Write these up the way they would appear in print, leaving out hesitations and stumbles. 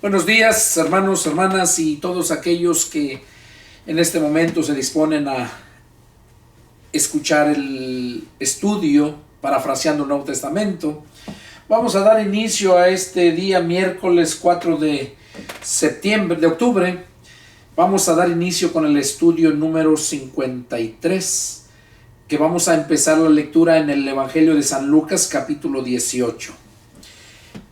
Buenos días, hermanos, hermanas y todos aquellos que en este momento se disponen a escuchar el estudio parafraseando el Nuevo Testamento. Vamos a dar inicio a este día miércoles 4 de octubre. Vamos a dar inicio con el estudio número 53, que vamos a empezar la lectura en el Evangelio de San Lucas, capítulo 18.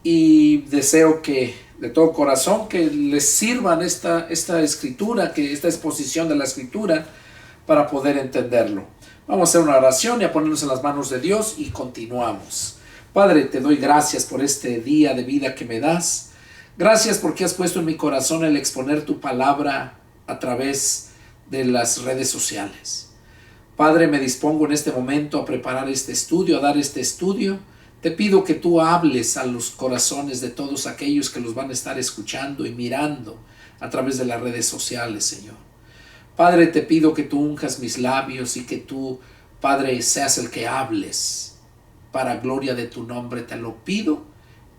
Y deseo que de todo corazón que les sirvan esta escritura, que esta exposición de la escritura, para poder entenderlo. Vamos a hacer una oración y a ponernos en las manos de Dios y continuamos. Padre, te doy gracias por este día de vida que me das. Gracias porque has puesto en mi corazón el exponer tu palabra a través de las redes sociales. Padre, me dispongo en este momento a preparar este estudio, a dar este estudio. Te pido que tú hables a los corazones de todos aquellos que los van a estar escuchando y mirando a través de las redes sociales, Señor. Padre, te pido que tú unjas mis labios y que tú, Padre, seas el que hables para gloria de tu nombre. Te lo pido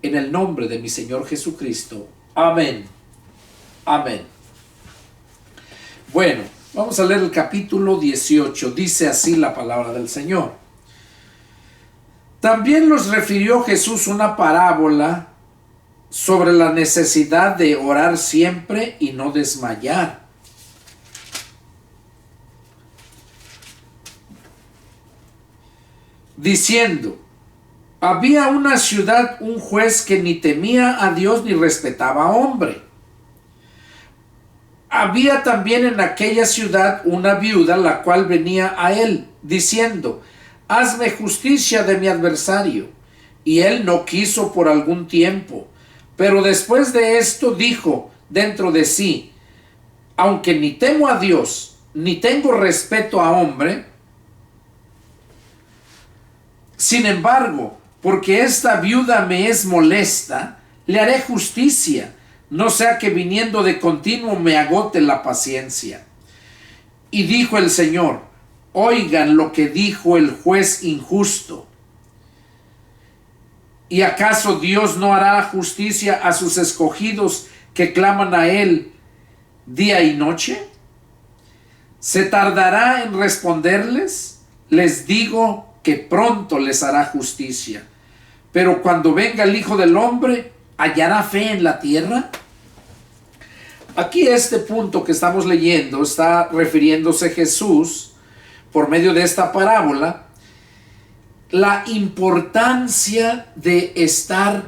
en el nombre de mi Señor Jesucristo. Amén. Amén. Bueno, vamos a leer el capítulo 18. Dice así la palabra del Señor. También los refirió Jesús una parábola sobre la necesidad de orar siempre y no desmayar. Diciendo, había una ciudad un juez que ni temía a Dios ni respetaba a hombre. Había también en aquella ciudad una viuda, la cual venía a él, diciendo, hazme justicia de mi adversario. Y él no quiso por algún tiempo. Pero después de esto dijo dentro de sí, aunque ni temo a Dios, ni tengo respeto a hombre, sin embargo, porque esta viuda me es molesta, le haré justicia, no sea que viniendo de continuo me agote la paciencia. Y dijo el Señor, oigan lo que dijo el juez injusto. ¿Y acaso Dios no hará justicia a sus escogidos que claman a Él día y noche? ¿Se tardará en responderles? Les digo que pronto les hará justicia. Pero cuando venga el Hijo del Hombre, ¿hallará fe en la tierra? Aquí este punto que estamos leyendo está refiriéndose Jesús por medio de esta parábola, la importancia de estar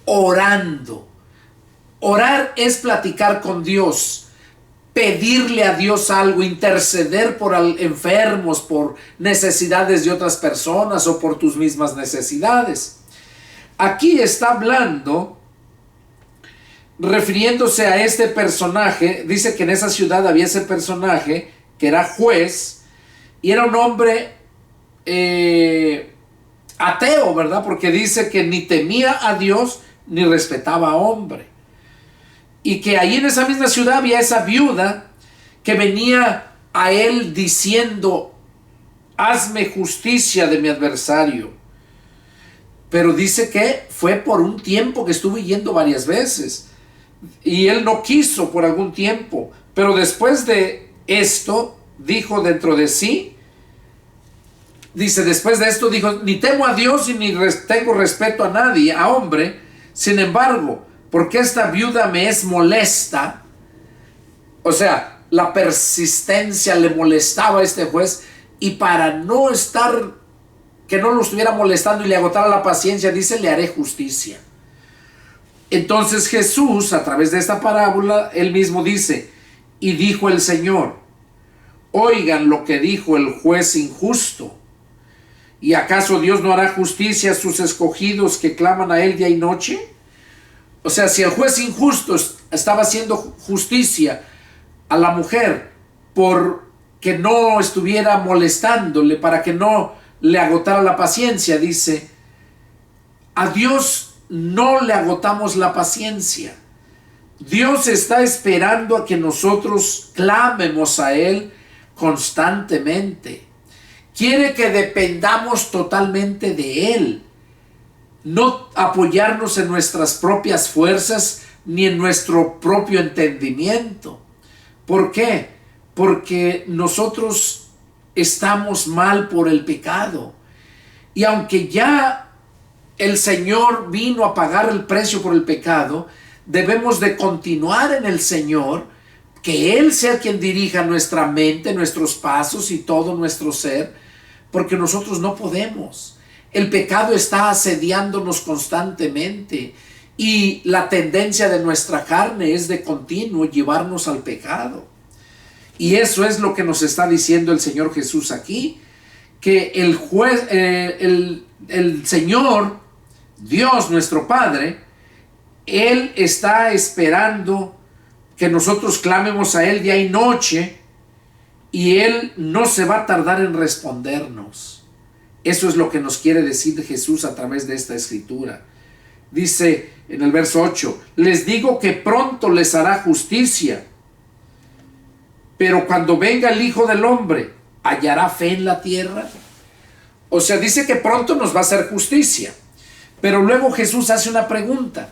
orando. Orar es platicar con Dios, pedirle a Dios algo, interceder por enfermos, por necesidades de otras personas o por tus mismas necesidades. Aquí está hablando, refiriéndose a este personaje. Dice que en esa ciudad había ese personaje que era juez y era un hombre ateo, ¿verdad? Porque dice que ni temía a Dios ni respetaba a hombre. Y que ahí en esa misma ciudad había esa viuda que venía a él diciendo, hazme justicia de mi adversario. Pero dice que fue por un tiempo, que estuvo yendo varias veces. Y él no quiso por algún tiempo. Pero después de esto, dijo dentro de sí, dice, después de esto dijo, ni temo a Dios y ni tengo respeto a nadie, a hombre. Sin embargo, porque esta viuda me es molesta, o sea, la persistencia le molestaba a este juez, y para no estar, que no lo estuviera molestando y le agotara la paciencia, dice, le haré justicia. Entonces Jesús, a través de esta parábola, él mismo dice, y dijo el Señor, oigan lo que dijo el juez injusto. ¿Y acaso Dios no hará justicia a sus escogidos que claman a él día y noche? O sea, si el juez injusto estaba haciendo justicia a la mujer por que no estuviera molestándole, para que no le agotara la paciencia, dice, a Dios no le agotamos la paciencia. Dios está esperando a que nosotros clamemos a Él constantemente. Quiere que dependamos totalmente de Él. no apoyarnos en nuestras propias fuerzas ni en nuestro propio entendimiento. ¿Por qué? Porque nosotros estamos mal por el pecado. Y aunque ya el Señor vino a pagar el precio por el pecado, debemos de continuar en el Señor, que Él sea quien dirija nuestra mente, nuestros pasos y todo nuestro ser, porque nosotros no podemos. El pecado está asediándonos constantemente y la tendencia de nuestra carne es de continuo llevarnos al pecado. Y eso es lo que nos está diciendo el Señor Jesús aquí, que el Señor, Dios nuestro Padre, Él está esperando que nosotros clamemos a Él día y noche, y Él no se va a tardar en respondernos. Eso es lo que nos quiere decir Jesús a través de esta escritura. Dice en el verso 8, les digo que pronto les hará justicia, pero cuando venga el Hijo del Hombre, ¿hallará fe en la tierra? O sea, dice que pronto nos va a hacer justicia, pero luego Jesús hace una pregunta.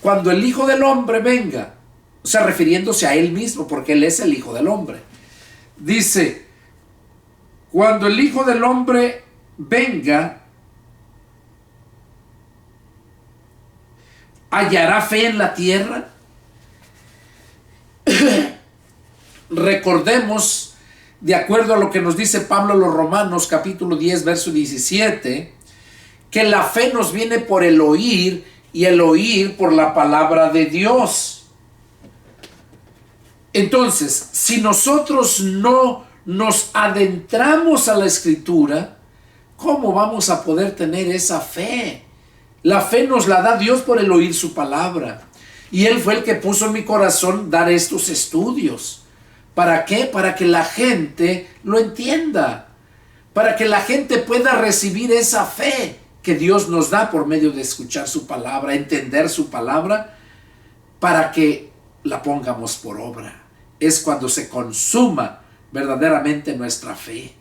Cuando el Hijo del Hombre venga, o sea, refiriéndose a Él mismo, porque Él es el Hijo del Hombre, dice, cuando el Hijo del Hombre venga, ¿hallará fe en la tierra? Recordemos, de acuerdo a lo que nos dice Pablo a los Romanos, capítulo 10, verso 17, que la fe nos viene por el oír, y el oír por la palabra de Dios. Entonces, si nosotros no nos adentramos a la Escritura, ¿cómo vamos a poder tener esa fe? La fe nos la da Dios por el oír su palabra. Y Él fue el que puso en mi corazón dar estos estudios. ¿Para qué? Para que la gente lo entienda. Para que la gente pueda recibir esa fe que Dios nos da por medio de escuchar su palabra, entender su palabra, para que la pongamos por obra. Es cuando se consuma verdaderamente nuestra fe.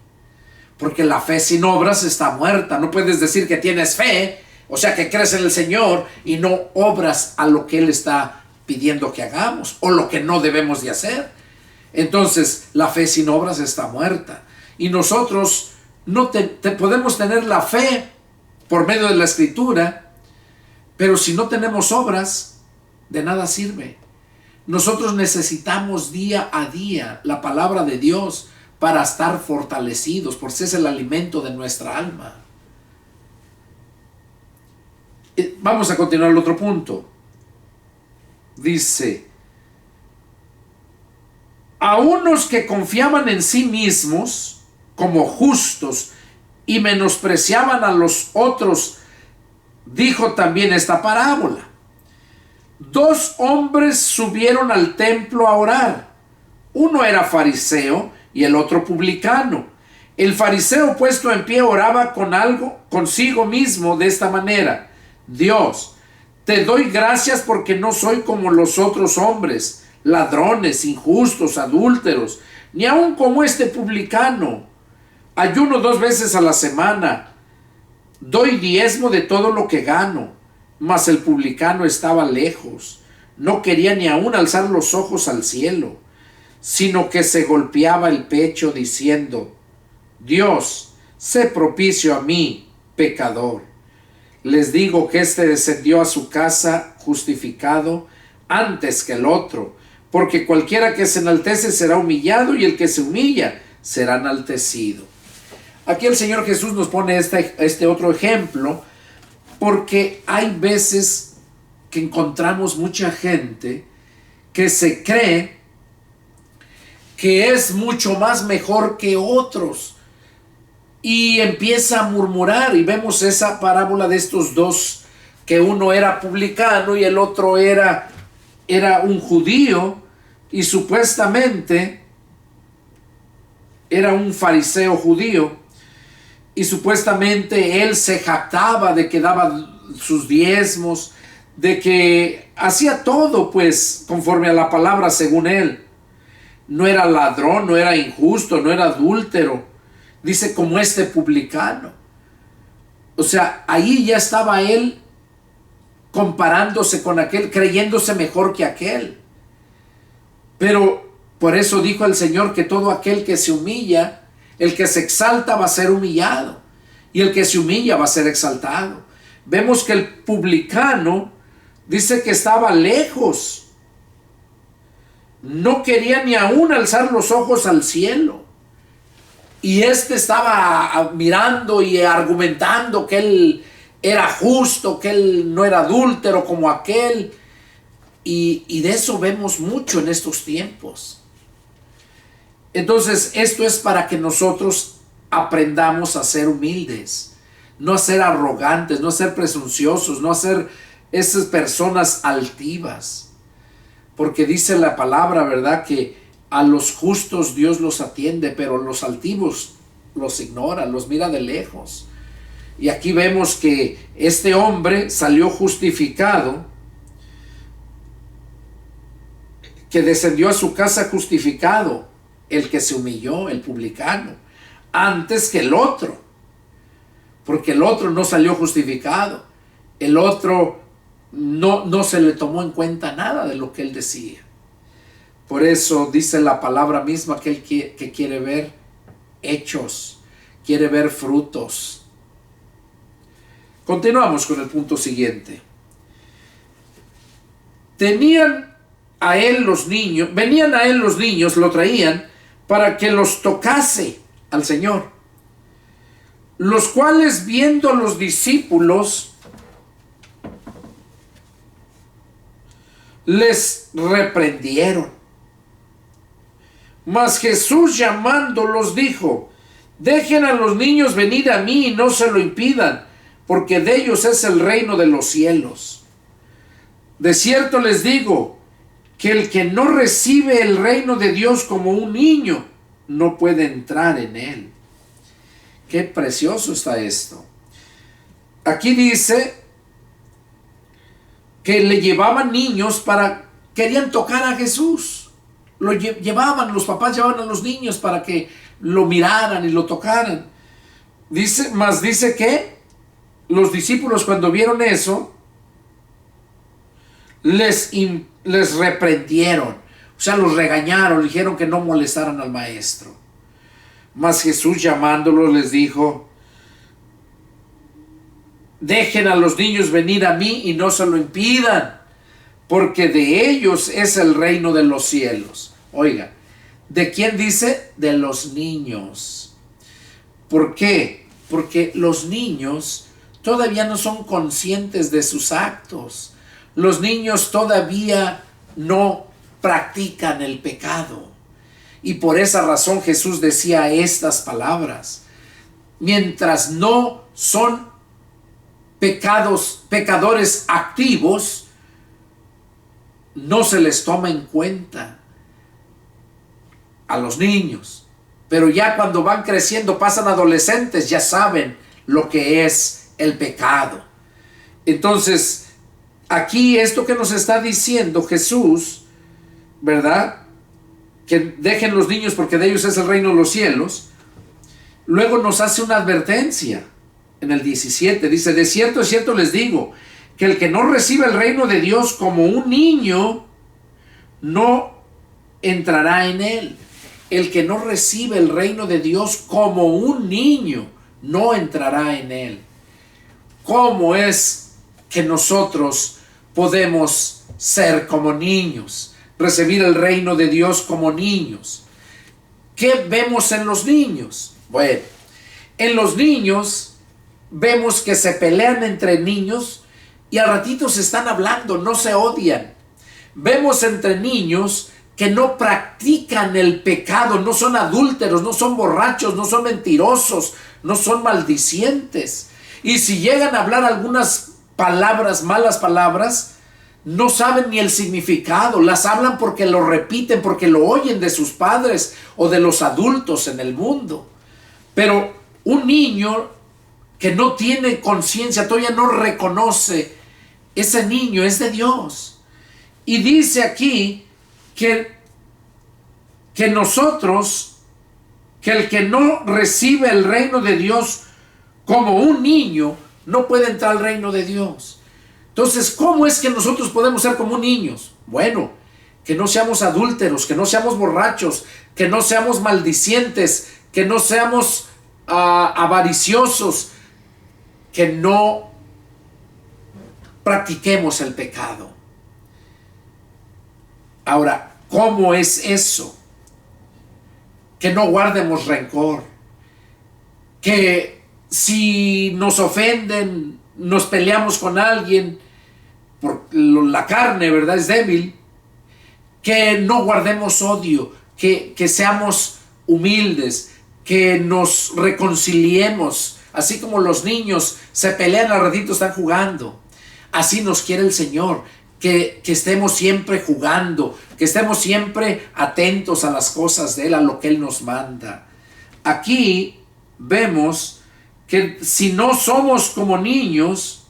Porque la fe sin obras está muerta. No puedes decir que tienes fe, o sea que crees en el Señor, y no obras a lo que Él está pidiendo que hagamos, o lo que no debemos de hacer. Entonces, la fe sin obras está muerta. Y nosotros no podemos tener la fe por medio de la Escritura, pero si no tenemos obras, de nada sirve. Nosotros necesitamos día a día la palabra de Dios para estar fortalecidos, porque es el alimento de nuestra alma. Vamos a continuar el otro punto. Dice, a unos que confiaban en sí mismos como justos y menospreciaban a los otros, dijo también esta parábola. 2 hombres subieron al templo a orar. Uno era fariseo y el otro publicano. El fariseo, puesto en pie, oraba consigo mismo de esta manera: Dios, te doy gracias porque no soy como los otros hombres, ladrones, injustos, adúlteros, ni aun como este publicano. Ayuno 2 veces a la semana, doy diezmo de todo lo que gano. Mas el publicano estaba lejos, no quería ni aun alzar los ojos al cielo, sino que se golpeaba el pecho diciendo: Dios, sé propicio a mí, pecador. Les digo que este descendió a su casa justificado antes que el otro, porque cualquiera que se enaltece será humillado, y el que se humilla será enaltecido. Aquí el Señor Jesús nos pone este otro ejemplo, porque hay veces que encontramos mucha gente que se cree que es mucho más mejor que otros y empieza a murmurar, y vemos esa parábola de estos dos, que uno era publicano y el otro era un judío, y supuestamente era un fariseo judío, y supuestamente él se jactaba de que daba sus diezmos, de que hacía todo pues conforme a la palabra según él. No era ladrón, no era injusto, no era adúltero. Dice como este publicano. O sea, ahí ya estaba él comparándose con aquel, creyéndose mejor que aquel. Pero por eso dijo el Señor que todo aquel que se humilla, el que se exalta va a ser humillado, y el que se humilla va a ser exaltado. Vemos que el publicano dice que estaba lejos, no quería ni aún alzar los ojos al cielo, y estaba mirando y argumentando que él era justo, que él no era adúltero como aquel, y de eso vemos mucho en estos tiempos. Entonces esto es para que nosotros aprendamos a ser humildes, no a ser arrogantes, no a ser presunciosos, no a ser esas personas altivas, porque dice la palabra, ¿verdad?, que a los justos Dios los atiende, pero los altivos los ignora, los mira de lejos. Y aquí vemos que este hombre salió justificado, que descendió a su casa justificado, el que se humilló, el publicano, antes que el otro, porque el otro no salió justificado, el otro no se le tomó en cuenta nada de lo que él decía. Por eso dice la palabra misma que él que quiere ver hechos, quiere ver frutos. Continuamos con el punto siguiente. Venían a él los niños, lo traían para que los tocase al Señor, los cuales, viendo a los discípulos, les reprendieron. Mas Jesús, llamándolos, dijo: dejen a los niños venir a mí y no se lo impidan, porque de ellos es el reino de los cielos. De cierto les digo que el que no recibe el reino de Dios como un niño no puede entrar en él. Qué precioso está esto. Aquí dice que le llevaban niños querían tocar a Jesús. Los papás llevaban a los niños para que lo miraran y lo tocaran. Dice que los discípulos, cuando vieron eso, les reprendieron, o sea, los regañaron, dijeron que no molestaran al maestro. Mas Jesús, llamándolos, les dijo: dejen a los niños venir a mí y no se lo impidan, porque de ellos es el reino de los cielos. Oiga, ¿de quién dice? De los niños. ¿Por qué? Porque los niños todavía no son conscientes de sus actos. Los niños todavía no practican el pecado. Y por esa razón Jesús decía estas palabras. Mientras no son pecadores activos, no se les toma en cuenta a los niños. Pero ya cuando van creciendo, pasan adolescentes, ya saben lo que es el pecado. Entonces, aquí esto que nos está diciendo Jesús, ¿verdad?, que dejen los niños porque de ellos es el reino de los cielos. Luego nos hace una advertencia en el 17, dice: de cierto, es cierto les digo, que el que no recibe el reino de Dios como un niño, no entrará en él. El que no recibe el reino de Dios como un niño, no entrará en él. ¿Cómo es que nosotros podemos ser como niños? Recibir el reino de Dios como niños. ¿Qué vemos en los niños? Bueno, en los niños vemos que se pelean entre niños y al ratito se están hablando, no se odian. Vemos entre niños que no practican el pecado, no son adúlteros, no son borrachos, no son mentirosos, no son maldicientes. Y si llegan a hablar algunas palabras, malas palabras, no saben ni el significado, las hablan porque lo repiten, porque lo oyen de sus padres o de los adultos en el mundo. Pero un niño que no tiene conciencia, todavía no reconoce, ese niño es de Dios. Y dice aquí que nosotros, que el que no recibe el reino de Dios como un niño, no puede entrar al reino de Dios. Entonces, ¿cómo es que nosotros podemos ser como niños? Bueno, que no seamos adúlteros, que no seamos borrachos, que no seamos maldicientes, que no seamos avariciosos, que no practiquemos el pecado. Ahora, ¿cómo es eso? Que no guardemos rencor, que si nos ofenden, nos peleamos con alguien, por la carne, ¿verdad? Es débil. Que no guardemos odio, que seamos humildes, que nos reconciliemos, así como los niños se pelean al ratito, están jugando. Así nos quiere el Señor, que estemos siempre jugando, que estemos siempre atentos a las cosas de Él, a lo que Él nos manda. Aquí vemos que si no somos como niños,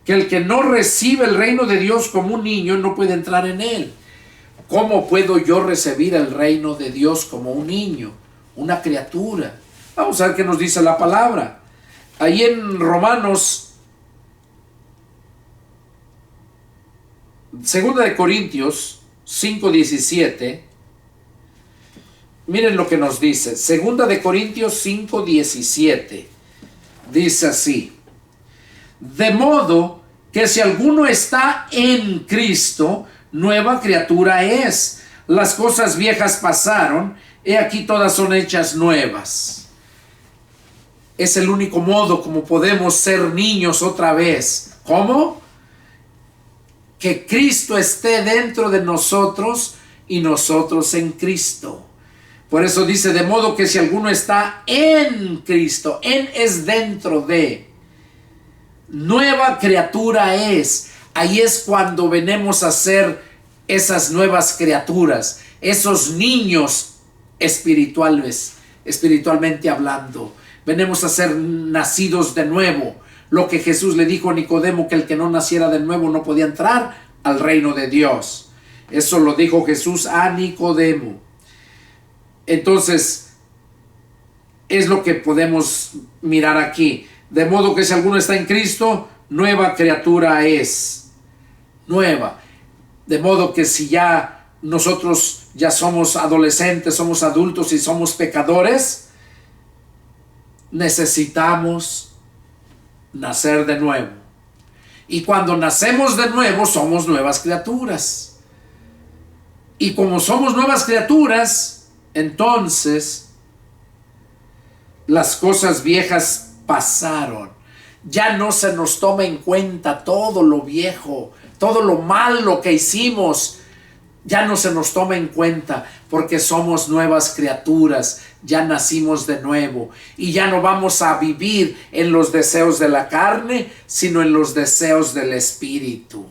que el que no recibe el reino de Dios como un niño no puede entrar en él. ¿Cómo puedo yo recibir el reino de Dios como un niño, una criatura? Vamos a ver qué nos dice la palabra. Ahí en Romanos, 2 de Corintios 5:17, miren lo que nos dice. 2 de Corintios 5:17, dice así: de modo que si alguno está en Cristo, nueva criatura es. Las cosas viejas pasaron, he aquí todas son hechas nuevas. Es el único modo como podemos ser niños otra vez. ¿Cómo? Que Cristo esté dentro de nosotros y nosotros en Cristo. Por eso dice, de modo que si alguno está en Cristo, en es dentro de, nueva criatura es. Ahí es cuando venimos a ser esas nuevas criaturas, esos niños espirituales, espiritualmente hablando. Venimos a ser nacidos de nuevo. Lo que Jesús le dijo a Nicodemo, que el que no naciera de nuevo no podía entrar al reino de Dios. Eso lo dijo Jesús a Nicodemo. Entonces, es lo que podemos mirar aquí. De modo que si alguno está en Cristo, nueva criatura es. Nueva. De modo que si ya nosotros ya somos adolescentes, somos adultos y somos pecadores, necesitamos nacer de nuevo. Y cuando nacemos de nuevo, somos nuevas criaturas. Y como somos nuevas criaturas, entonces las cosas viejas pasaron. Ya no se nos toma en cuenta todo lo viejo, todo lo malo que hicimos. Ya no se nos toma en cuenta, porque somos nuevas criaturas. Ya nacimos de nuevo y ya no vamos a vivir en los deseos de la carne, sino en los deseos del Espíritu.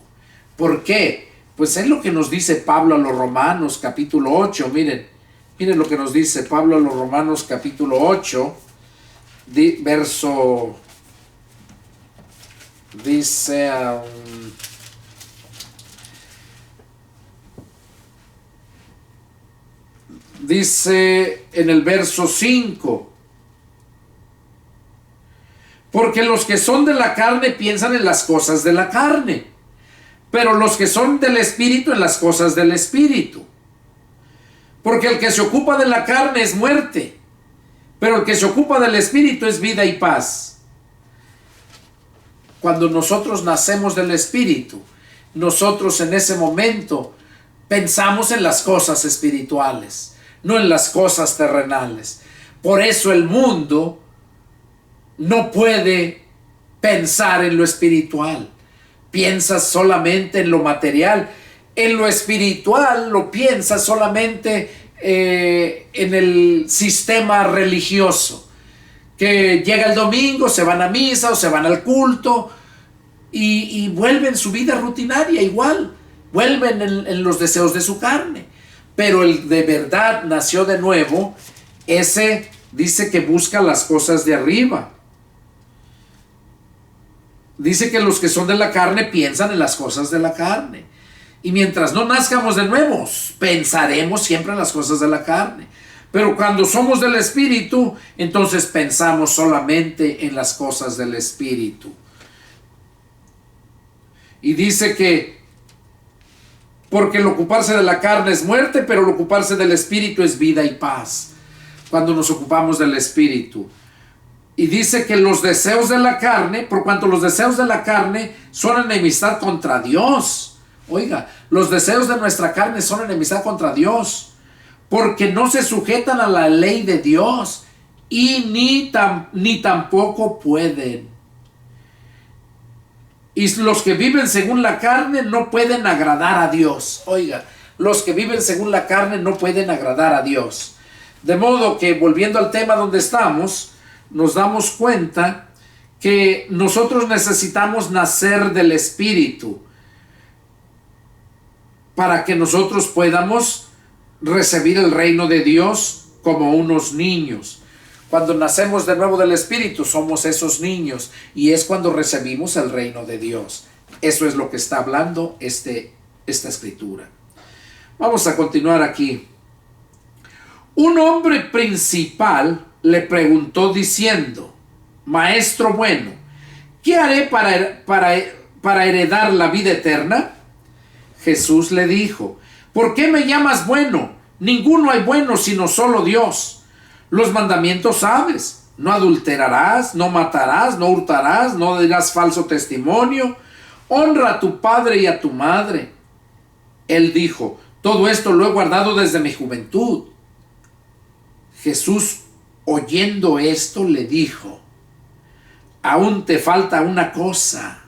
¿Por qué? Pues es lo que nos dice Pablo a los Romanos capítulo 8. Miren lo que nos dice Pablo a los Romanos capítulo 8, verso, dice, dice en el verso 5: porque los que son de la carne piensan en las cosas de la carne, pero los que son del Espíritu en las cosas del Espíritu. Porque el que se ocupa de la carne es muerte, pero el que se ocupa del Espíritu es vida y paz. Cuando nosotros nacemos del Espíritu, nosotros en ese momento pensamos en las cosas espirituales, no en las cosas terrenales. Por eso el mundo no puede pensar en lo espiritual. Piensa solamente en lo material. En lo espiritual lo piensa solamente en el sistema religioso. Que llega el domingo, se van a misa o se van al culto y vuelven su vida rutinaria igual. Vuelven en los deseos de su carne. Pero el de verdad nació de nuevo, ese dice que busca las cosas de arriba. Dice que los que son de la carne piensan en las cosas de la carne. Y mientras no nazcamos de nuevo, pensaremos siempre en las cosas de la carne. Pero cuando somos del Espíritu, entonces pensamos solamente en las cosas del Espíritu. Y dice que porque el ocuparse de la carne es muerte, pero el ocuparse del Espíritu es vida y paz. Cuando nos ocupamos del Espíritu. Y dice que los deseos de la carne, por cuanto los deseos de la carne son enemistad contra Dios. Oiga, los deseos de nuestra carne son enemistad contra Dios, porque no se sujetan a la ley de Dios y ni tampoco pueden. Y los que viven según la carne no pueden agradar a Dios. Oiga, los que viven según la carne no pueden agradar a Dios. De modo que, volviendo al tema donde estamos, nos damos cuenta que nosotros necesitamos nacer del Espíritu para que nosotros podamos recibir el reino de Dios como unos niños. Cuando nacemos de nuevo del Espíritu, somos esos niños, y es cuando recibimos el reino de Dios. Eso es lo que está hablando esta escritura. Vamos a continuar aquí. Un hombre principal le preguntó diciendo: Maestro bueno, ¿qué haré para heredar la vida eterna? Jesús le dijo: ¿por qué me llamas bueno? Ninguno hay bueno sino solo Dios. Los mandamientos sabes: no adulterarás, no matarás, no hurtarás, no dirás falso testimonio, honra a tu padre y a tu madre. Él dijo: todo esto lo he guardado desde mi juventud. Jesús, oyendo esto, le dijo: aún te falta una cosa.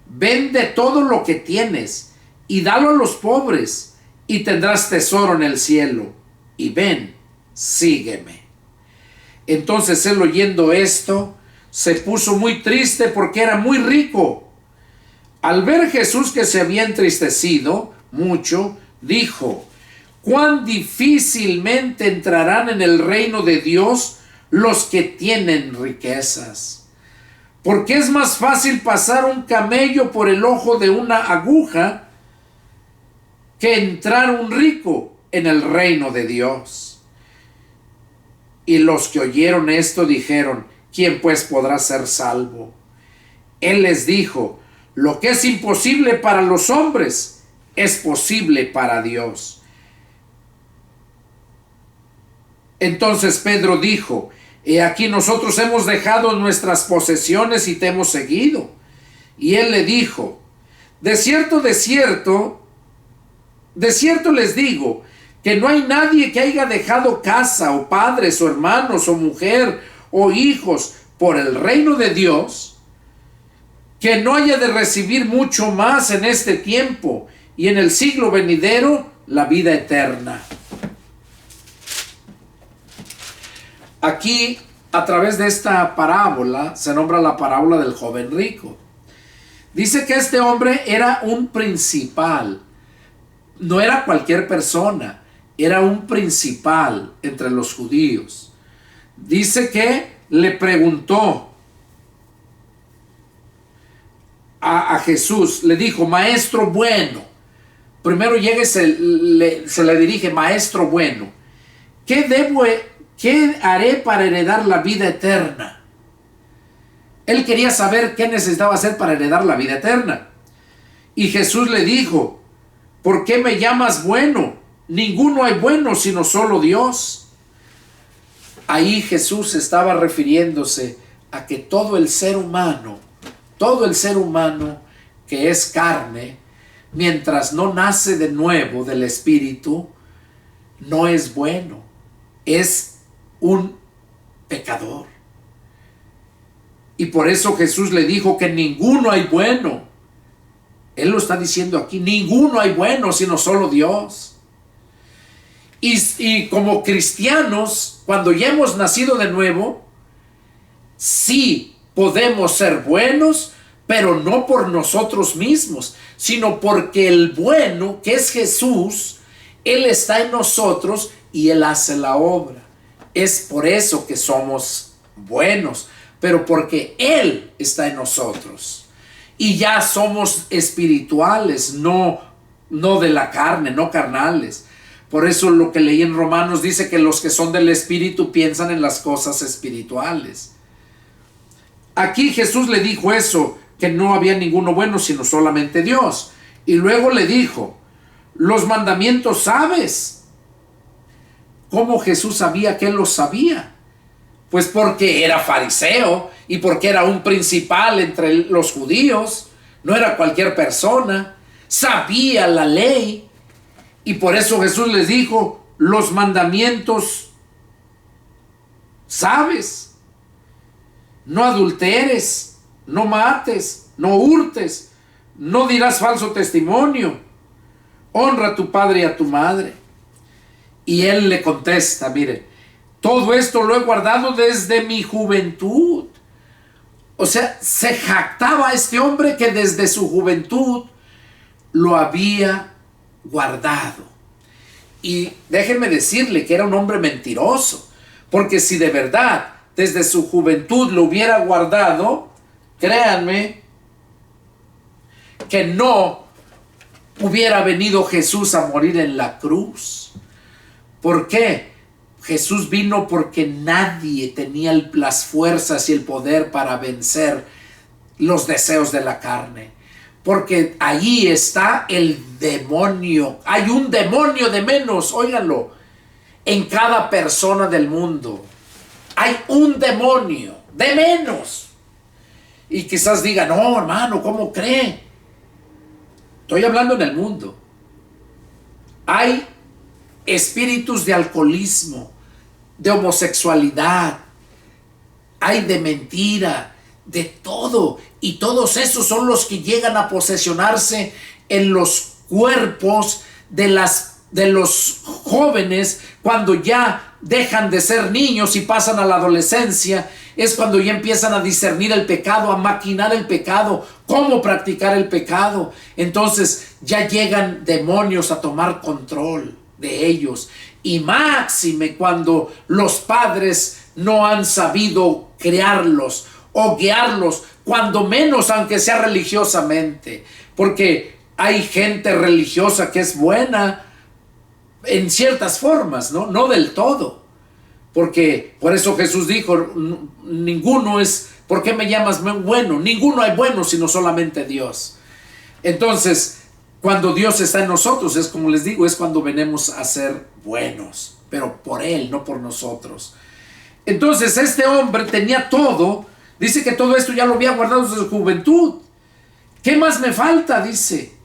Vende todo lo que tienes y dalo a los pobres, y tendrás tesoro en el cielo. Y ven, sígueme. Entonces él, oyendo esto, se puso muy triste porque era muy rico. Al ver Jesús que se había entristecido mucho, dijo: cuán difícilmente entrarán en el reino de Dios los que tienen riquezas. Porque es más fácil pasar un camello por el ojo de una aguja que entrar un rico en el reino de Dios. Y los que oyeron esto dijeron: ¿quién pues podrá ser salvo? Él les dijo: lo que es imposible para los hombres es posible para Dios. Entonces Pedro dijo: he aquí nosotros hemos dejado nuestras posesiones y te hemos seguido. Y él le dijo: de cierto les digo, que no hay nadie que haya dejado casa, o padres, o hermanos, o mujer, o hijos, por el reino de Dios, que no haya de recibir mucho más en este tiempo, y en el siglo venidero la vida eterna. Aquí, a través de esta parábola, se nombra la parábola del joven rico. Dice que este hombre era un principal. No era cualquier persona, era un principal entre los judíos. Dice que le preguntó a Jesús, le dijo: maestro bueno. Primero llega y se le dirige: maestro bueno, ¿qué haré para heredar la vida eterna? Él quería saber qué necesitaba hacer para heredar la vida eterna. Y Jesús le dijo: ¿por qué me llamas bueno? Ninguno hay bueno sino solo Dios. Ahí Jesús estaba refiriéndose a que todo el ser humano que es carne, mientras no nace de nuevo del Espíritu, no es bueno, es un pecador. Y por eso Jesús le dijo que ninguno hay bueno. Él lo está diciendo aquí: ninguno hay bueno sino solo Dios. Y como cristianos, cuando ya hemos nacido de nuevo, sí podemos ser buenos, pero no por nosotros mismos, sino porque el bueno, que es Jesús, Él está en nosotros y Él hace la obra. Es por eso que somos buenos, pero porque Él está en nosotros. Y ya somos espirituales, no de la carne, no carnales. Por eso lo que leí en Romanos dice que los que son del Espíritu piensan en las cosas espirituales. Aquí Jesús le dijo eso, que no había ninguno bueno sino solamente Dios. Y luego le dijo, los mandamientos sabes. ¿Cómo Jesús sabía que él los sabía? Pues porque era fariseo y porque era un principal entre los judíos. No era cualquier persona. Sabía la ley. Y por eso Jesús les dijo, los mandamientos sabes. No adulteres, no mates, no hurtes, no dirás falso testimonio, honra a tu padre y a tu madre. Y él le contesta, mire, todo esto lo he guardado desde mi juventud. O sea, se jactaba este hombre que desde su juventud lo había guardado. Y déjenme decirle que era un hombre mentiroso, porque si de verdad desde su juventud lo hubiera guardado, créanme que no hubiera venido Jesús a morir en la cruz. ¿Por qué? Jesús vino porque nadie tenía las fuerzas y el poder para vencer los deseos de la carne. Porque allí está el demonio. Hay un demonio de menos, óiganlo, en cada persona del mundo. Hay un demonio de menos. Y quizás diga, no, hermano, ¿cómo cree? Estoy hablando en el mundo. Hay espíritus de alcoholismo, de homosexualidad, hay de mentira, de todo. Y todos esos son los que llegan a posesionarse en los cuerpos de los jóvenes cuando ya dejan de ser niños y pasan a la adolescencia. Es cuando ya empiezan a discernir el pecado, a maquinar el pecado, cómo practicar el pecado. Entonces ya llegan demonios a tomar control de ellos. Y máxime cuando los padres no han sabido criarlos o guiarlos, cuando menos, aunque sea religiosamente. Porque hay gente religiosa que es buena en ciertas formas, ¿no? No del todo. Porque por eso Jesús dijo, ninguno es, ¿por qué me llamas bueno? Ninguno hay bueno sino solamente Dios. Entonces, cuando Dios está en nosotros, es como les digo, es cuando venimos a ser buenos, pero por Él, no por nosotros. Entonces este hombre tenía todo, dice que todo esto ya lo había guardado desde su juventud. ¿Qué más me falta? Dice.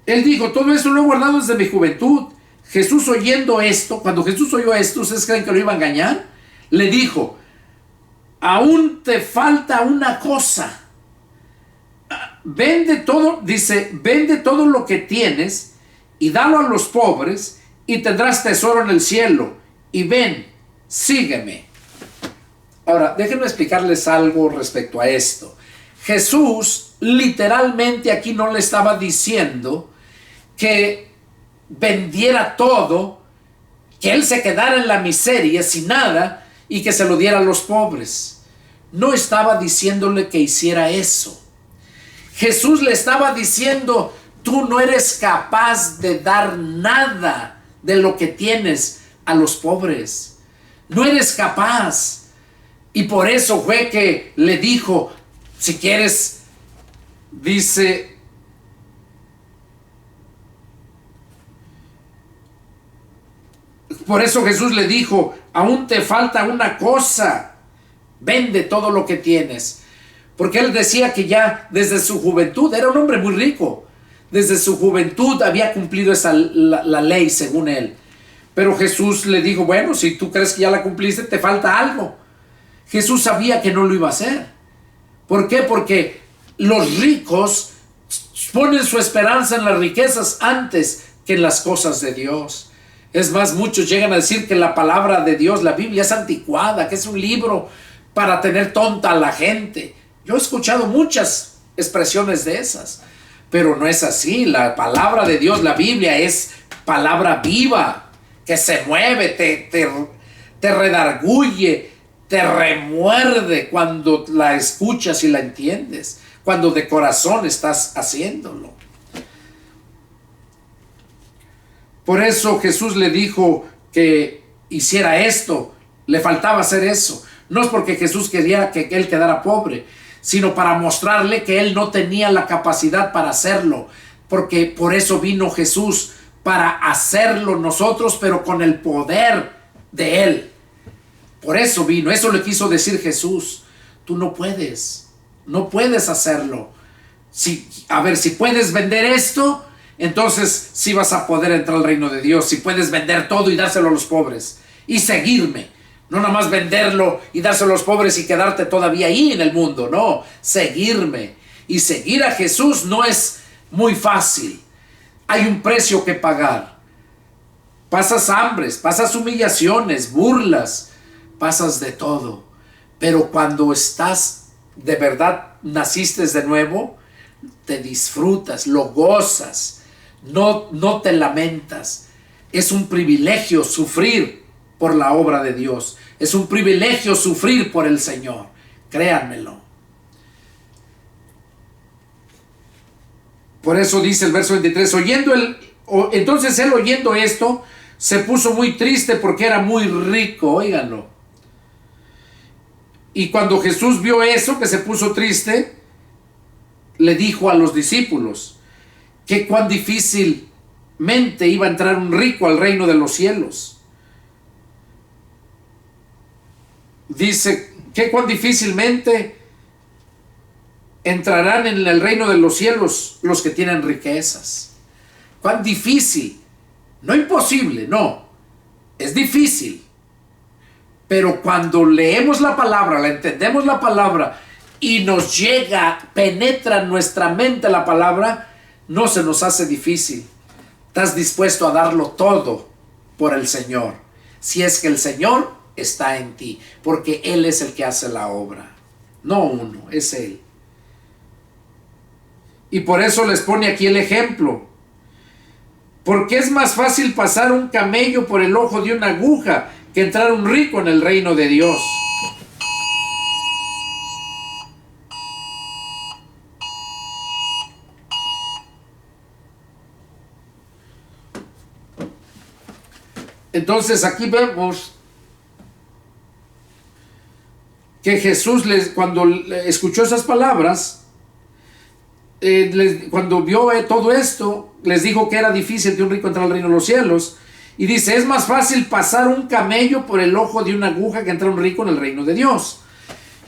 Él dijo, todo esto lo he guardado desde mi juventud. Jesús oyendo esto, cuando Jesús oyó esto, ¿ustedes creen que lo iba a engañar? Le dijo, aún te falta una cosa. Vende todo, dice, vende todo lo que tienes y dalo a los pobres y tendrás tesoro en el cielo. Y ven, sígueme. Ahora, déjenme explicarles algo respecto a esto. Jesús literalmente aquí no le estaba diciendo que vendiera todo, que él se quedara en la miseria sin nada y que se lo diera a los pobres. No estaba diciéndole que hiciera eso. Jesús le estaba diciendo, tú no eres capaz de dar nada de lo que tienes a los pobres. No eres capaz. Y por eso fue que le dijo, si quieres, dice, por eso Jesús le dijo, aún te falta una cosa, vende todo lo que tienes. Porque él decía que ya desde su juventud, era un hombre muy rico, desde su juventud había cumplido la ley según él. Pero Jesús le dijo, bueno, si tú crees que ya la cumpliste, te falta algo. Jesús sabía que no lo iba a hacer. ¿Por qué? Porque los ricos ponen su esperanza en las riquezas antes que en las cosas de Dios. Es más, muchos llegan a decir que la palabra de Dios, la Biblia, es anticuada, que es un libro para tener tonta a la gente. Yo he escuchado muchas expresiones de esas, pero no es así. La palabra de Dios, la Biblia, es palabra viva, que se mueve, te redarguye, te remuerde cuando la escuchas y la entiendes, cuando de corazón estás haciéndolo. Por eso Jesús le dijo que hiciera esto. Le faltaba hacer eso. No es porque Jesús quería que él quedara pobre, sino para mostrarle que él no tenía la capacidad para hacerlo. Porque por eso vino Jesús, para hacerlo nosotros, pero con el poder de él. Por eso vino. Eso le quiso decir Jesús. Tú no puedes hacerlo. A ver, si puedes vender esto, entonces sí vas a poder entrar al reino de Dios. Si puedes vender todo y dárselo a los pobres y seguirme, no nada más venderlo y dárselo a los pobres y quedarte todavía ahí en el mundo, no, seguirme. Y seguir a Jesús no es muy fácil. Hay un precio que pagar. Pasas hambres, pasas humillaciones, burlas, pasas de todo. Pero cuando estás de verdad, naciste de nuevo, te disfrutas, lo gozas, no te lamentas. Es un privilegio sufrir por la obra de Dios. Es un privilegio sufrir por el Señor. Créanmelo. Por eso dice el verso 23, entonces él oyendo esto, se puso muy triste porque era muy rico. Óiganlo. Y cuando Jesús vio eso, que se puso triste, le dijo a los discípulos que cuán difícilmente iba a entrar un rico al reino de los cielos. Dice que cuán difícilmente entrarán en el reino de los cielos los que tienen riquezas. Cuán difícil, no imposible, no, es difícil. Pero cuando leemos la palabra, la entendemos la palabra y nos llega, penetra en nuestra mente la palabra, no se nos hace difícil. Estás dispuesto a darlo todo por el Señor, si es que el Señor está en ti, porque Él es el que hace la obra, no uno, es Él. Y por eso les pone aquí el ejemplo, porque es más fácil pasar un camello por el ojo de una aguja que entrar un rico en el reino de Dios. Entonces aquí vemos que Jesús, cuando escuchó esas palabras, cuando vio todo esto, les dijo que era difícil que un rico entrara al reino de los cielos. Y dice, es más fácil pasar un camello por el ojo de una aguja que entrar un rico en el reino de Dios.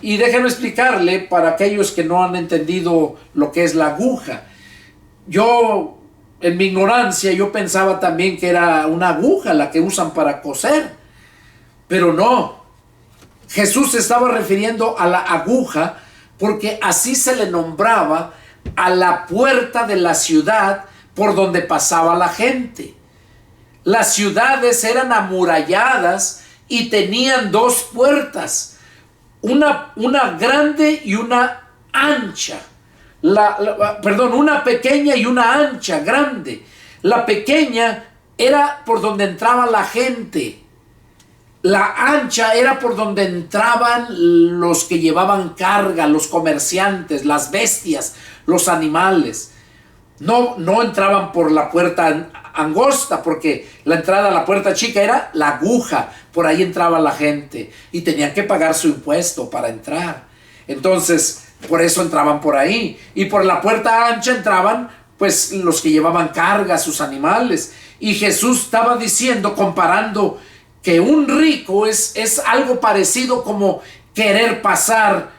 Y déjenme explicarle para aquellos que no han entendido lo que es la aguja. Yo, en mi ignorancia, yo pensaba también que era una aguja la que usan para coser. Pero no. Jesús se estaba refiriendo a la aguja porque así se le nombraba a la puerta de la ciudad por donde pasaba la gente. Las ciudades eran amuralladas y tenían dos puertas, una grande y una ancha. Una pequeña y una ancha, grande. La pequeña era por donde entraba la gente. La ancha era por donde entraban los que llevaban carga, los comerciantes, las bestias, los animales. No entraban por la puerta angosta, porque la entrada a la puerta chica era la aguja. Por ahí entraba la gente y tenían que pagar su impuesto para entrar. Entonces, por eso entraban por ahí. Y por la puerta ancha entraban pues los que llevaban carga, sus animales. Y Jesús estaba diciendo, comparando, que un rico es algo parecido como querer pasar.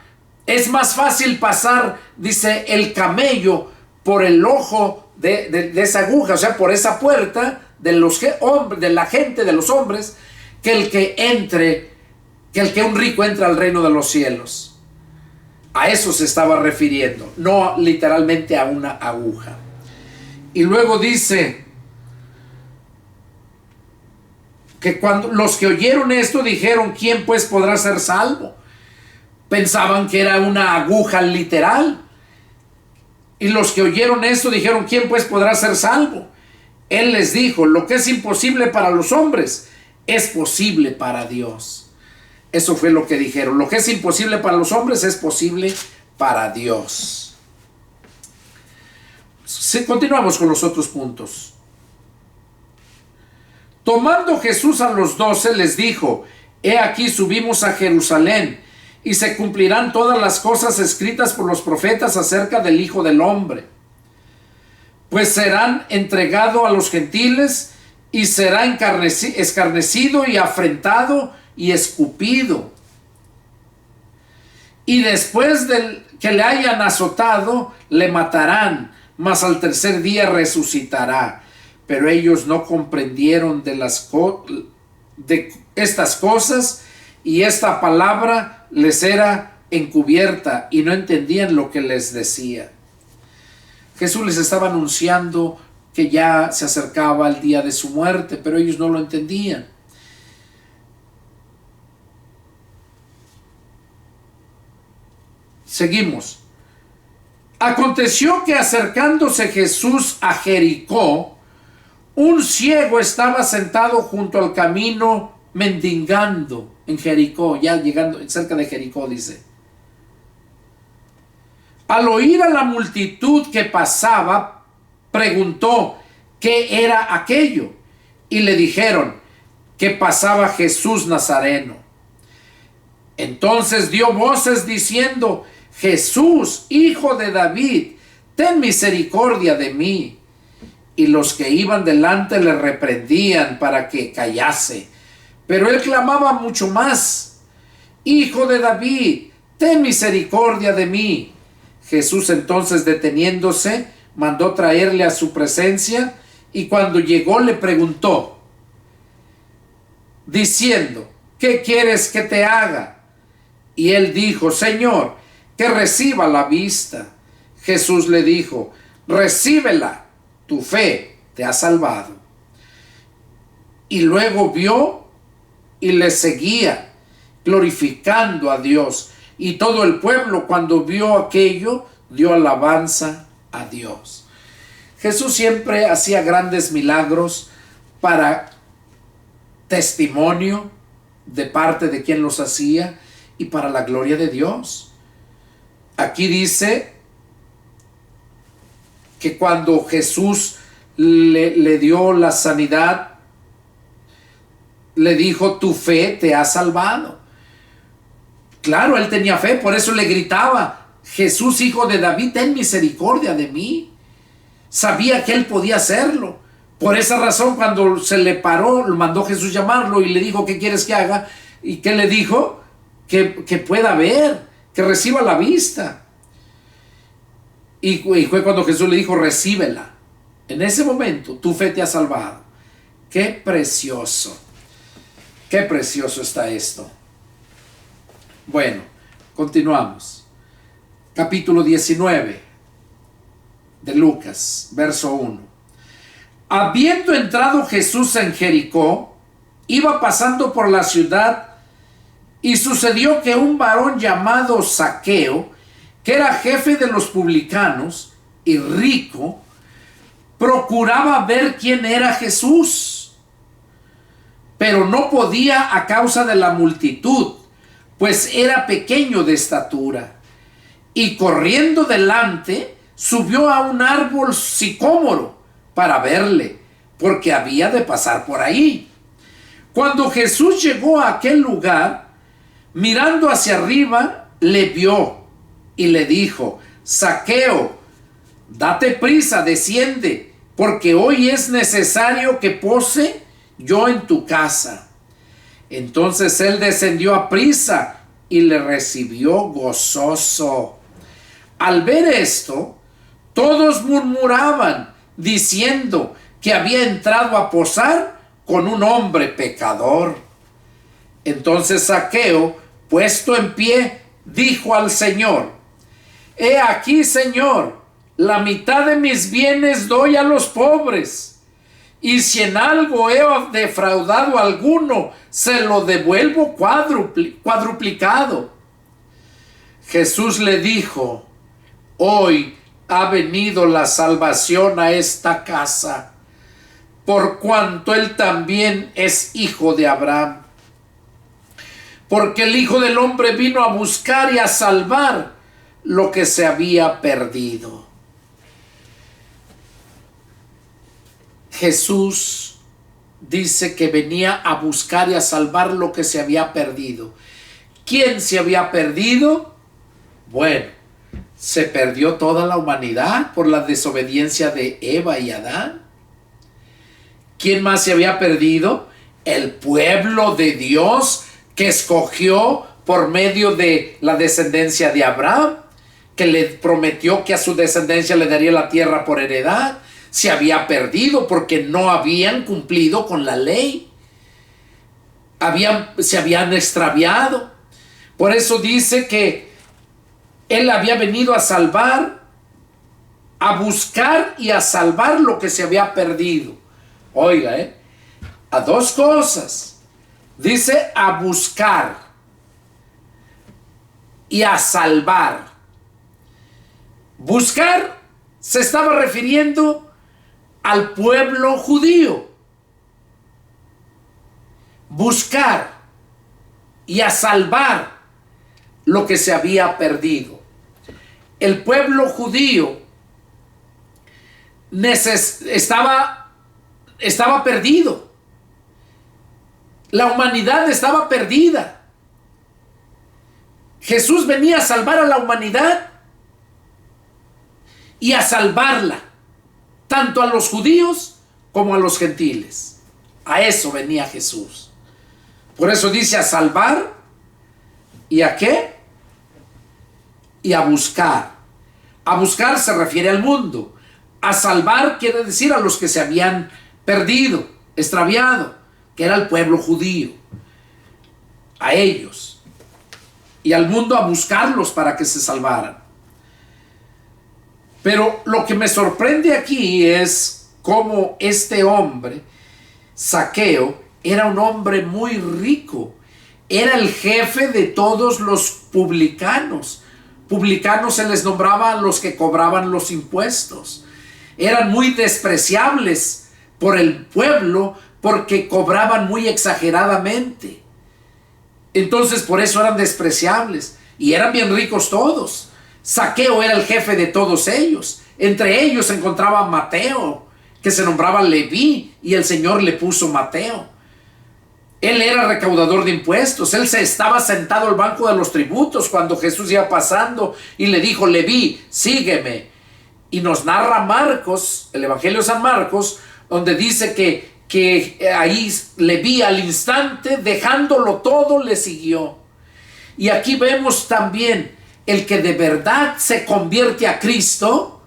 Es más fácil pasar, dice, el camello por el ojo de esa aguja, o sea, por esa puerta de la gente, de los hombres, que un rico entra al reino de los cielos. A eso se estaba refiriendo, no literalmente a una aguja. Y luego dice que cuando los que oyeron esto dijeron, ¿quién pues podrá ser salvo? Pensaban que era una aguja literal. Y los que oyeron esto dijeron, ¿quién pues podrá ser salvo? Él les dijo, lo que es imposible para los hombres es posible para Dios. Eso fue lo que dijeron. Lo que es imposible para los hombres es posible para Dios. Continuamos con los otros puntos. Tomando Jesús a los 12, les dijo: He aquí subimos a Jerusalén, y se cumplirán todas las cosas escritas por los profetas acerca del Hijo del Hombre. Pues serán entregado a los gentiles, y será escarnecido y afrentado y escupido. Y después de que le hayan azotado, le matarán, mas al tercer día resucitará. Pero ellos no comprendieron de estas cosas, y esta palabra les era encubierta, y no entendían lo que les decía. Jesús les estaba anunciando que ya se acercaba el día de su muerte, pero ellos no lo entendían. Seguimos. Aconteció que acercándose Jesús a Jericó, un ciego estaba sentado junto al camino mendigando en Jericó, ya llegando cerca de Jericó, dice. Al oír a la multitud que pasaba, preguntó qué era aquello, y le dijeron que pasaba Jesús Nazareno. Entonces dio voces diciendo: Jesús, hijo de David, ten misericordia de mí. Y los que iban delante le reprendían para que callase. Pero él clamaba mucho más: Hijo de David, ten misericordia de mí. Jesús entonces, deteniéndose, mandó traerle a su presencia, y cuando llegó le preguntó, diciendo: ¿qué quieres que te haga? Y él dijo: Señor, que reciba la vista. Jesús le dijo: recíbela, tu fe te ha salvado. Y luego vio y le seguía, glorificando a Dios. Y todo el pueblo, cuando vio aquello, dio alabanza a Dios. Jesús siempre hacía grandes milagros para testimonio de parte de quien los hacía y para la gloria de Dios. Aquí dice que cuando Jesús le dio la sanidad, le dijo: tu fe te ha salvado. Claro, él tenía fe, por eso le gritaba: Jesús, hijo de David, ten misericordia de mí. Sabía que él podía hacerlo. Por esa razón, cuando se le paró, lo mandó Jesús llamarlo y le dijo: ¿qué quieres que haga? ¿Y qué le dijo? Que pueda ver, que reciba la vista. Y fue cuando Jesús le dijo: recíbela. En ese momento, tu fe te ha salvado. Qué precioso está esto. Bueno, continuamos. Capítulo 19 de Lucas, verso 1. Habiendo entrado Jesús en Jericó, iba pasando por la ciudad, y sucedió que un varón llamado Zaqueo, que era jefe de los publicanos y rico, procuraba ver quién era Jesús, pero no podía a causa de la multitud, pues era pequeño de estatura. Y corriendo delante, subió a un árbol sicómoro para verle, porque había de pasar por ahí. Cuando Jesús llegó a aquel lugar, mirando hacia arriba, le vio y le dijo: Zaqueo, date prisa, desciende, porque hoy es necesario que pose yo en tu casa. Entonces él descendió a prisa y le recibió gozoso. Al ver esto, todos murmuraban, diciendo que había entrado a posar con un hombre pecador. Entonces Zaqueo, puesto en pie, dijo al Señor: He aquí, Señor, la mitad de mis bienes doy a los pobres, y si en algo he defraudado a alguno, se lo devuelvo cuadruplicado. Jesús le dijo: hoy ha venido la salvación a esta casa, por cuanto él también es hijo de Abraham. Porque el Hijo del Hombre vino a buscar y a salvar lo que se había perdido. Jesús dice que venía a buscar y a salvar lo que se había perdido. ¿Quién se había perdido? Bueno, se perdió toda la humanidad por la desobediencia de Eva y Adán. ¿Quién más se había perdido? El pueblo de Dios que escogió por medio de la descendencia de Abraham, que le prometió que a su descendencia le daría la tierra por heredad. Se había perdido porque no habían cumplido con la ley. Se habían extraviado. Por eso dice que Él había venido a salvar, a buscar y a salvar lo que se había perdido. Oiga, a dos cosas. Dice a buscar y a salvar. Buscar se estaba refiriendo al pueblo judío. Buscar y a salvar lo que se había perdido. El pueblo judío estaba perdido. La humanidad estaba perdida. Jesús venía a salvar a la humanidad y a salvarla, tanto a los judíos como a los gentiles. A eso venía Jesús. Por eso dice a salvar. ¿Y a qué? Y a buscar. A buscar se refiere al mundo. A salvar quiere decir a los que se habían perdido, extraviado, que era el pueblo judío. A ellos. Y al mundo a buscarlos para que se salvaran. Pero lo que me sorprende aquí es cómo este hombre, Zaqueo, era un hombre muy rico. Era el jefe de todos los publicanos. Publicanos se les nombraba a los que cobraban los impuestos. Eran muy despreciables por el pueblo porque cobraban muy exageradamente. Entonces por eso eran despreciables. Y eran bien ricos todos. Zaqueo era el jefe de todos ellos. Entre ellos se encontraba Mateo, que se nombraba Leví, y el Señor le puso Mateo. Él era recaudador de impuestos. Él se estaba sentado al banco de los tributos cuando Jesús iba pasando y le dijo: Leví, sígueme. Y nos narra Marcos, el Evangelio de San Marcos, donde dice que ahí Leví al instante, dejándolo todo, le siguió. Y aquí vemos también el que de verdad se convierte a Cristo,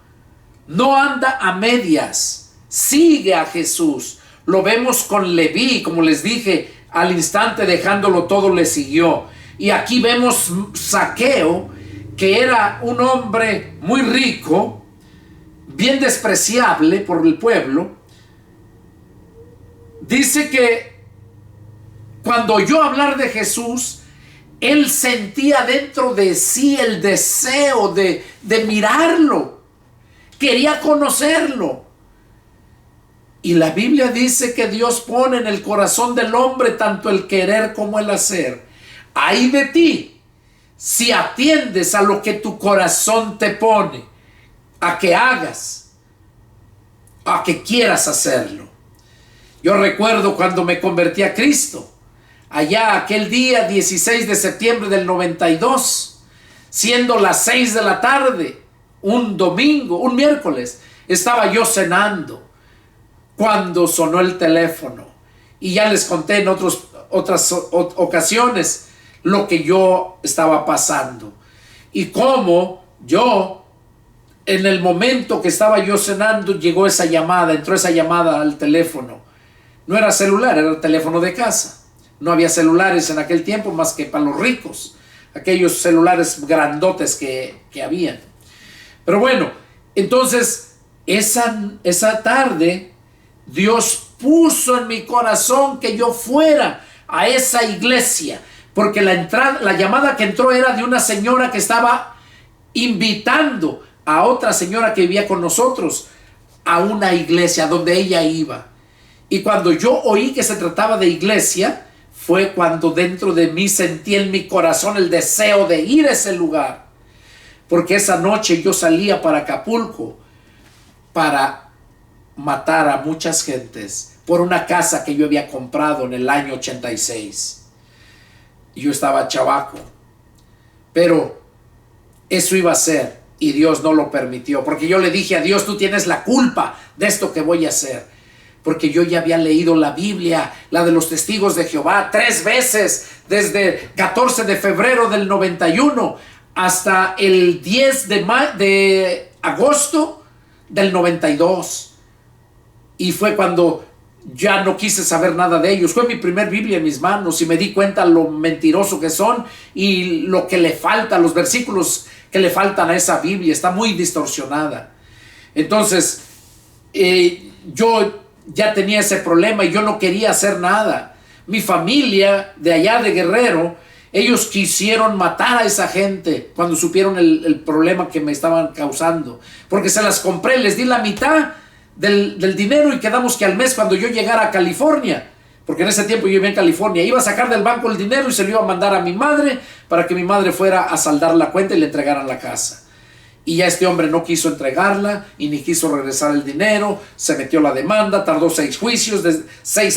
no anda a medias, sigue a Jesús. Lo vemos con Leví, como les dije, al instante dejándolo todo le siguió. Y aquí vemos Zaqueo, que era un hombre muy rico, bien despreciable por el pueblo. Dice que cuando oyó hablar de Jesús, él sentía dentro de sí el deseo de mirarlo. Quería conocerlo. Y la Biblia dice que Dios pone en el corazón del hombre tanto el querer como el hacer. Ay de ti, si atiendes a lo que tu corazón te pone, a que hagas, a que quieras hacerlo. Yo recuerdo cuando me convertí a Cristo, allá aquel día 16 de septiembre del 92, siendo las 6 de la tarde, un domingo, un miércoles, estaba yo cenando cuando sonó el teléfono. Y ya les conté en otras ocasiones lo que yo estaba pasando. Y cómo yo, en el momento que estaba yo cenando, llegó esa llamada, entró esa llamada al teléfono. No era celular, era el teléfono de casa. No había celulares en aquel tiempo más que para los ricos. Aquellos celulares grandotes que habían. Pero bueno, entonces esa tarde Dios puso en mi corazón que yo fuera a esa iglesia, porque la llamada que entró era de una señora que estaba invitando a otra señora que vivía con nosotros a una iglesia donde ella iba. Y cuando yo oí que se trataba de iglesia, fue cuando dentro de mí sentí en mi corazón el deseo de ir a ese lugar, porque esa noche yo salía para Acapulco para matar a muchas gentes, por una casa que yo había comprado en el año 86. Yo estaba chavaco, pero eso iba a ser, y Dios no lo permitió, porque yo le dije a Dios: tú tienes la culpa de esto que voy a hacer, porque yo ya había leído la Biblia, la de los testigos de Jehová, 3 veces, desde 14 de febrero del 91 hasta el 10 de agosto del 92, y fue cuando ya no quise saber nada de ellos. Fue mi primer Biblia en mis manos y me di cuenta lo mentiroso que son y lo que le falta, los versículos que le faltan a esa Biblia. Está muy distorsionada. Entonces yo ya tenía ese problema y yo no quería hacer nada. Mi familia de allá de Guerrero, ellos quisieron matar a esa gente cuando supieron el problema que me estaban causando, porque se las compré, les di la mitad del dinero y quedamos que al mes, cuando yo llegara a California, porque en ese tiempo yo vivía en California, iba a sacar del banco el dinero y se lo iba a mandar a mi madre para que mi madre fuera a saldar la cuenta y le entregaran la casa. Y ya este hombre no quiso entregarla y ni quiso regresar el dinero, se metió la demanda, tardó 6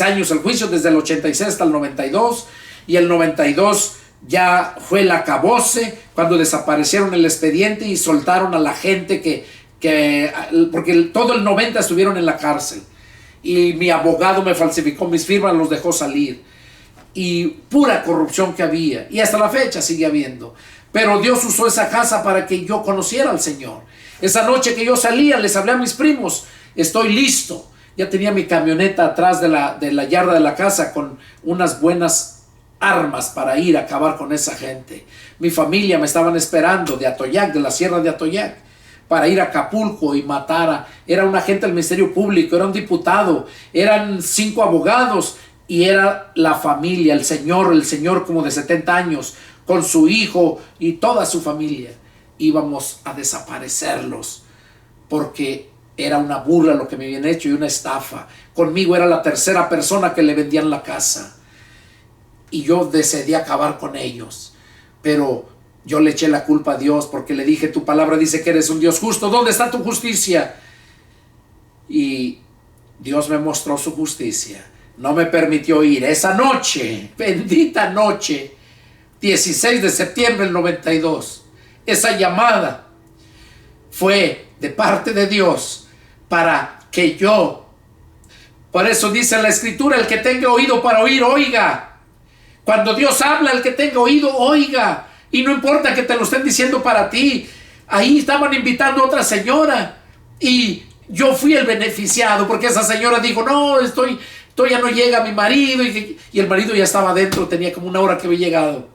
años el juicio, desde el 86 hasta el 92, y el 92 ya fue el acabose, cuando desaparecieron el expediente y soltaron a la gente porque todo el 90 estuvieron en la cárcel, y mi abogado me falsificó mis firmas, los dejó salir, y pura corrupción que había, y hasta la fecha sigue habiendo. Pero Dios usó esa casa para que yo conociera al Señor. Esa noche que yo salía, les hablé a mis primos: estoy listo. Ya tenía mi camioneta atrás de la yarda de la casa con unas buenas armas para ir a acabar con esa gente. Mi familia me estaban esperando de Atoyac, de la sierra de Atoyac, para ir a Acapulco y matar era un agente del Ministerio Público, era un diputado, eran 5 abogados, y era la familia, el señor como de 70 años, con su hijo y toda su familia. Íbamos a desaparecerlos, porque era una burla lo que me habían hecho y una estafa. Conmigo era la tercera persona que le vendían la casa, y yo decidí acabar con ellos. Pero yo le eché la culpa a Dios, porque le dije: tu palabra dice que eres un Dios justo, ¿dónde está tu justicia? Y Dios me mostró su justicia. No me permitió ir esa noche, bendita noche, 16 de septiembre del 92. Esa llamada fue de parte de Dios para que yo, por eso dice la Escritura: el que tenga oído para oír, oiga. Cuando Dios habla, el que tenga oído, oiga. Y no importa que te lo estén diciendo para ti. Ahí estaban invitando a otra señora, y yo fui el beneficiado, porque esa señora dijo: no, ya no llega mi marido, y el marido ya estaba adentro, tenía como 1 hora que había llegado.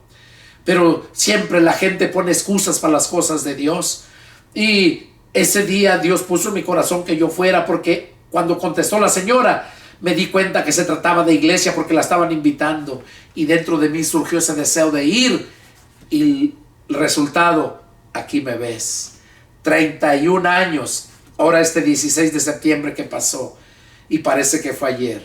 Pero siempre la gente pone excusas para las cosas de Dios. Y ese día Dios puso en mi corazón que yo fuera, porque cuando contestó la señora, me di cuenta que se trataba de iglesia, porque la estaban invitando, y dentro de mí surgió ese deseo de ir, y el resultado, aquí me ves, 31 años, ahora este 16 de septiembre que pasó, y parece que fue ayer.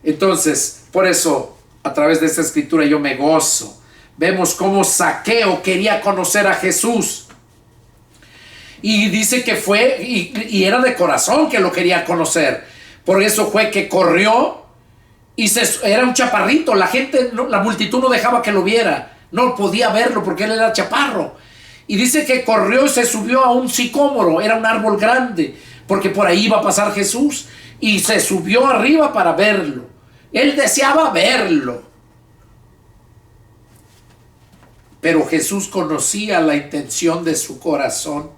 Entonces, por eso, a través de esta escritura yo me gozo. Vemos cómo Zaqueo quería conocer a Jesús, y dice que fue, y era de corazón que lo quería conocer. Por eso fue que corrió, y era un chaparrito. La multitud no dejaba que lo viera, no podía verlo porque él era chaparro. Y dice que corrió y se subió a un sicómoro, era un árbol grande, porque por ahí iba a pasar Jesús, y se subió arriba para verlo. Él deseaba verlo. Pero Jesús conocía la intención de su corazón.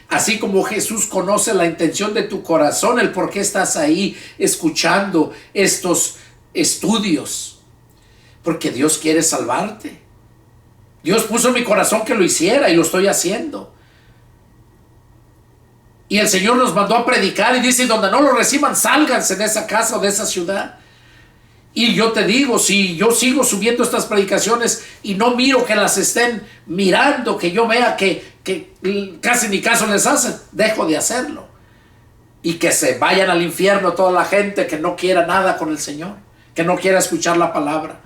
Así como Jesús conoce la intención de tu corazón, el por qué estás ahí escuchando estos estudios. Porque Dios quiere salvarte. Dios puso en mi corazón que lo hiciera, y lo estoy haciendo. Y el Señor nos mandó a predicar, y dice: donde no lo reciban, sálganse de esa casa o de esa ciudad. Y yo te digo, si yo sigo subiendo estas predicaciones y no miro que las estén mirando, que yo vea que casi ni caso les hacen, dejo de hacerlo. Y que se vayan al infierno toda la gente que no quiera nada con el Señor, que no quiera escuchar la palabra.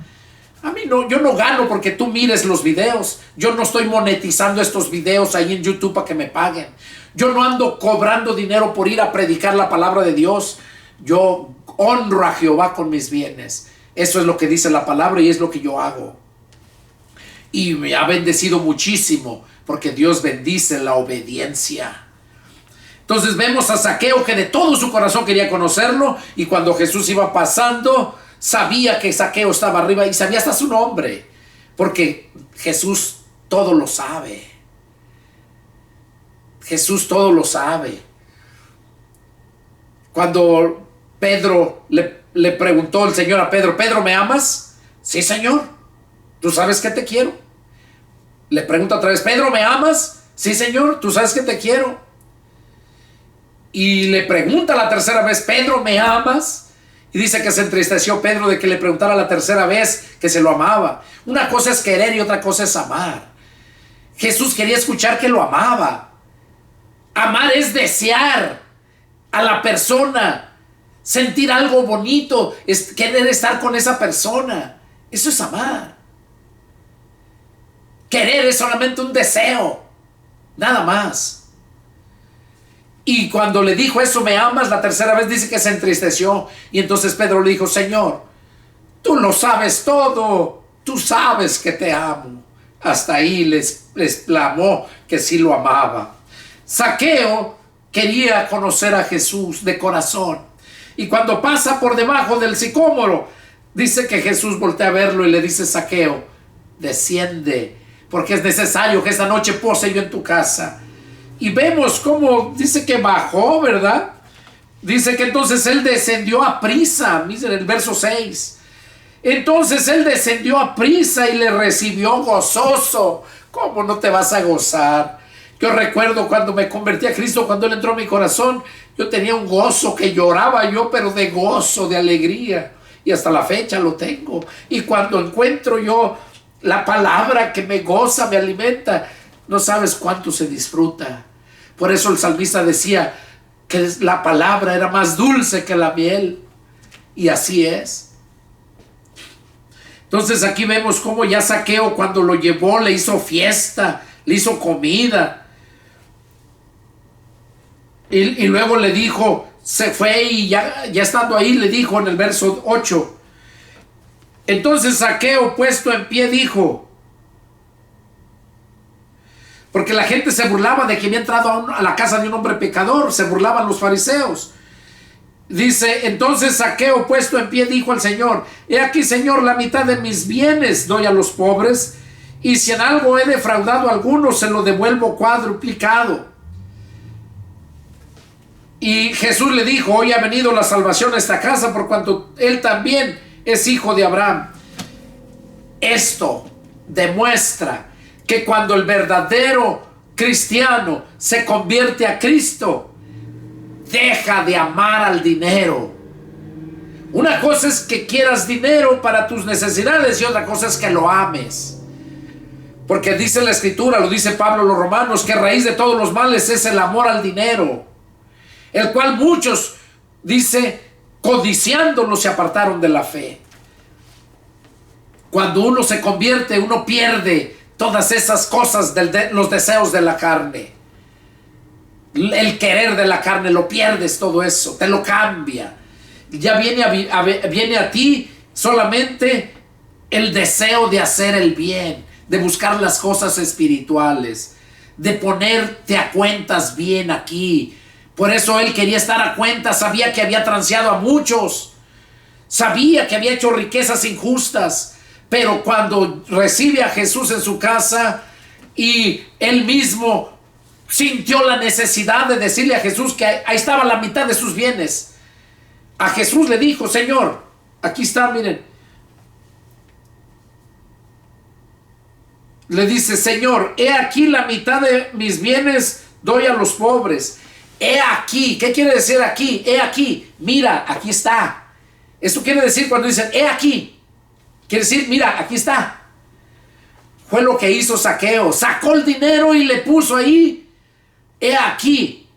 A mí no, yo no gano porque tú mires los videos. Yo no estoy monetizando estos videos ahí en YouTube para que me paguen. Yo no ando cobrando dinero por ir a predicar la palabra de Dios. Yo honro a Jehová con mis bienes. Eso es lo que dice la palabra y es lo que yo hago. Y me ha bendecido muchísimo, porque Dios bendice la obediencia. Entonces vemos a Zaqueo que de todo su corazón quería conocerlo, y cuando Jesús iba pasando, sabía que Zaqueo estaba arriba y sabía hasta su nombre, porque Jesús todo lo sabe. Jesús todo lo sabe. Cuando Pedro le preguntó el Señor a Pedro: Pedro, ¿me amas? Sí, Señor, tú sabes que te quiero. Le pregunta otra vez: Pedro, ¿me amas? Sí, Señor, tú sabes que te quiero. Y le pregunta la tercera vez: Pedro, ¿me amas? Y dice que se entristeció Pedro de que le preguntara la tercera vez que se lo amaba. Una cosa es querer y otra cosa es amar. Jesús quería escuchar que lo amaba. Amar es desear a la persona, sentir algo bonito, es querer estar con esa persona. Eso es amar. Querer es solamente un deseo, nada más. Y cuando le dijo eso, ¿me amas?, la tercera vez dice que se entristeció. Y entonces Pedro le dijo: Señor, tú lo sabes todo, tú sabes que te amo. Hasta ahí les clamó que sí lo amaba. Zaqueo quería conocer a Jesús de corazón. Y cuando pasa por debajo del sicómoro, dice que Jesús voltea a verlo y le dice: Zaqueo, desciende, porque es necesario que esta noche pose yo en tu casa. Y vemos cómo dice que bajó, ¿verdad? Dice que entonces él descendió a prisa. Miren el verso 6. Entonces él descendió a prisa y le recibió gozoso. ¿Cómo no te vas a gozar? Yo recuerdo cuando me convertí a Cristo, cuando Él entró a mi corazón, yo tenía un gozo que lloraba yo, pero de gozo, de alegría. Y hasta la fecha lo tengo. Y cuando encuentro yo la palabra que me goza, me alimenta, no sabes cuánto se disfruta. Por eso el salmista decía que la palabra era más dulce que la miel. Y así es. Entonces aquí vemos cómo ya Zaqueo, cuando lo llevó, le hizo fiesta, le hizo comida. Y luego le dijo, se fue, y ya estando ahí le dijo en el verso 8. Entonces Zaqueo, puesto en pie, dijo, porque la gente se burlaba de que había entrado a la casa de un hombre pecador, se burlaban los fariseos. Dice, entonces Zaqueo, puesto en pie, dijo al Señor: he aquí, Señor, la mitad de mis bienes doy a los pobres, y si en algo he defraudado a alguno, se lo devuelvo cuadruplicado. Y Jesús le dijo: hoy ha venido la salvación a esta casa, por cuanto él también es hijo de Abraham. Esto demuestra que cuando el verdadero cristiano se convierte a Cristo, deja de amar al dinero. Una cosa es que quieras dinero para tus necesidades y otra cosa es que lo ames. Porque dice la Escritura, lo dice Pablo a los Romanos, que raíz de todos los males es el amor al dinero, el cual muchos, dice, codiciándolo se apartaron de la fe. Cuando uno se convierte, uno pierde todas esas cosas, los deseos de la carne, el querer de la carne, lo pierdes todo eso, te lo cambia. Ya viene a ti solamente el deseo de hacer el bien, de buscar las cosas espirituales, de ponerte a cuentas bien aquí. Por eso él quería estar a cuentas, sabía que había transeado a muchos, sabía que había hecho riquezas injustas, pero cuando recibe a Jesús en su casa y él mismo sintió la necesidad de decirle a Jesús que ahí estaba la mitad de sus bienes, a Jesús le dijo: Señor, aquí está, miren. Le dice: Señor, he aquí la mitad de mis bienes doy a los pobres. He aquí, ¿qué quiere decir aquí? He aquí, mira, aquí está. Esto quiere decir cuando dicen he aquí, quiere decir, mira, aquí está. Fue lo que hizo Zaqueo, sacó el dinero y le puso ahí: he aquí,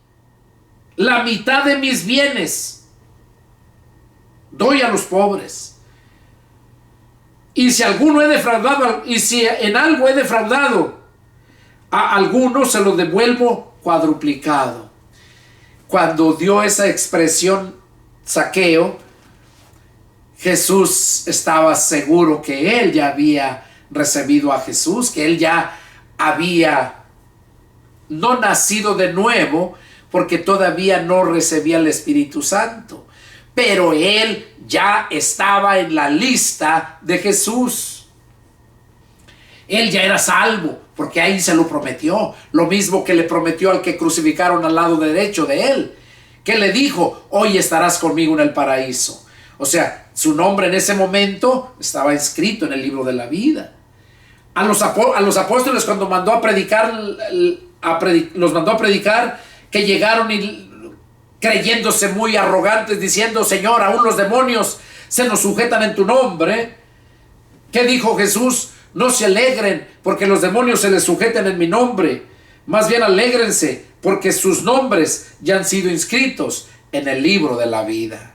la mitad de mis bienes doy a los pobres. Y si alguno he defraudado, y si en algo he defraudado a alguno, se lo devuelvo cuadruplicado. Cuando dio esa expresión Zaqueo, Jesús estaba seguro que él ya había recibido a Jesús, que él ya había no nacido de nuevo, porque todavía no recibía el Espíritu Santo, pero él ya estaba en la lista de Jesús. Él ya era salvo, porque ahí se lo prometió, lo mismo que le prometió al que crucificaron al lado derecho de él, que le dijo: hoy estarás conmigo en el paraíso. O sea, su nombre en ese momento estaba inscrito en el libro de la vida. A los apóstoles, cuando mandó a predicar, los mandó a predicar, que llegaron y creyéndose muy arrogantes, diciendo: Señor, aún los demonios se nos sujetan en tu nombre. ¿Qué dijo Jesús? No se alegren porque los demonios se les sujeten en mi nombre. Más bien alégrense porque sus nombres ya han sido inscritos en el libro de la vida.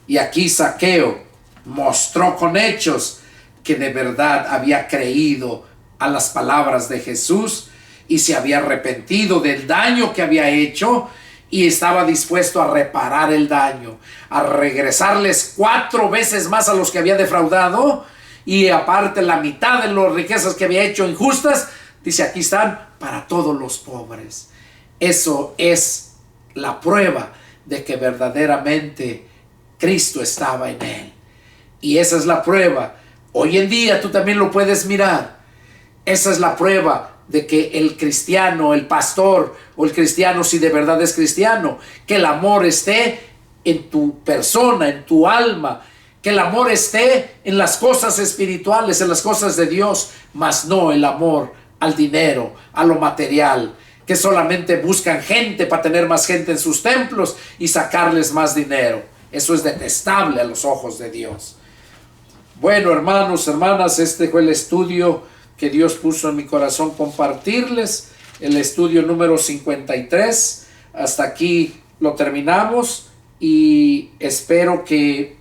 Y aquí Zaqueo mostró con hechos que de verdad había creído a las palabras de Jesús y se había arrepentido del daño que había hecho y estaba dispuesto a reparar el daño, a regresarles 4 veces más a los que había defraudado, y aparte la mitad de las riquezas que había hecho injustas, dice: aquí están para todos los pobres. Eso es la prueba de que verdaderamente Cristo estaba en él. Y esa es la prueba. Hoy en día tú también lo puedes mirar. Esa es la prueba de que el cristiano, el pastor o el cristiano, si de verdad es cristiano, que el amor esté en tu persona, en tu alma, que el amor esté en las cosas espirituales, en las cosas de Dios, mas no el amor al dinero, a lo material, que solamente buscan gente para tener más gente en sus templos y sacarles más dinero. Eso es detestable a los ojos de Dios. Bueno, hermanos, hermanas, este fue el estudio que Dios puso en mi corazón compartirles, el estudio número 53. Hasta aquí lo terminamos y espero que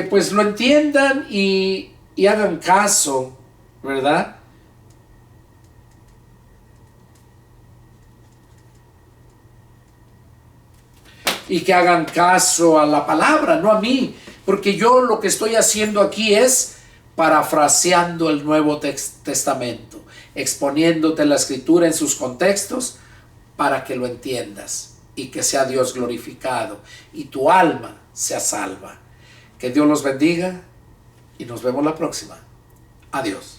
pues lo entiendan y hagan caso, ¿verdad? Y que hagan caso a la palabra, no a mí, porque yo lo que estoy haciendo aquí es parafraseando el Nuevo Testamento, exponiéndote la Escritura en sus contextos para que lo entiendas y que sea Dios glorificado y tu alma sea salva. Que Dios los bendiga y nos vemos la próxima. Adiós.